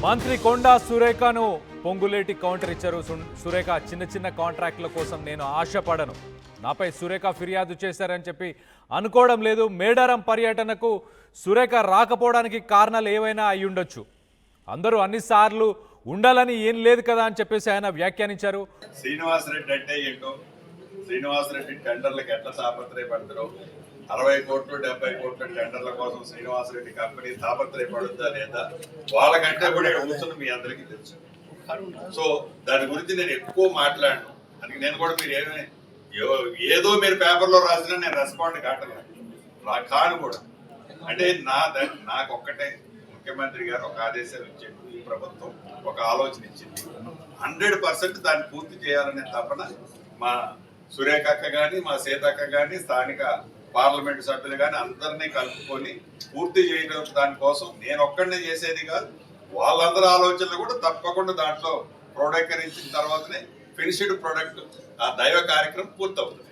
మంత్రి కొండా సురేఖను పొంగులేటి కౌంటర్ ఇచ్చారు. సురేఖ చిన్న చిన్న కాంట్రాక్టుల కోసం నేను ఆశపడను, నాపై సురేఖ ఫిర్యాదు చేశారని చెప్పి అనుకోవడం లేదు. మేడారం పర్యటనకు సురేఖ రాకపోవడానికి కారణాలు ఏవైనా అయి ఉండొచ్చు, అందరూ అన్నిసార్లు ఉండాలని ఏం లేదు కదా అని చెప్పేసి ఆయన వ్యాఖ్యానించారు. శ్రీనివాసరెడ్డి అంటే ఏంటో, శ్రీనివాసరెడ్డి టెండర్లకు ఎట్లా తాపత్రయపడతారో, 60 కోట్లు 70 కోట్ల టెండర్ల కోసం శ్రీనివాసరెడ్డి కంపెనీ తాపత్రయపడుద్దా లేదా వాళ్ళకంటే కూడా ఇక్కడ కూర్చుని మీ అందరికీ తెలుసు. సో దాని గురించి నేను ఎక్కువ మాట్లాడను. అందుకే నేను కూడా మీరు ఏదో మీరు పేపర్లో రాసినా నేను రెస్పాండ్ కాను కూడా. అంటే నాకు ఒక్కటే, ముఖ్యమంత్రి గారు ఒక ఆదేశాలు ఇచ్చారు, ఈ ప్రభుత్వం ఒక ఆలోచన ఇచ్చింది, 100% దాన్ని పూర్తి చేయాలనే తపన మా సురేఖక్క కానీ మా సీతక్క కానీ స్థానిక పార్లమెంటు సభ్యులు కానీ అందరినీ కలుపుకొని పూర్తి చేయడం దానికోసం నేను ఒక్కడనే చేసేది కాదు, వాళ్ళందరి ఆలోచనలు కూడా తప్పకుండా దాంట్లో క్రోడీకరించిన తర్వాతనే ఫినిష్డ్ ప్రొడక్ట్ ఆ దైవ కార్యక్రమం పూర్తవుతుంది.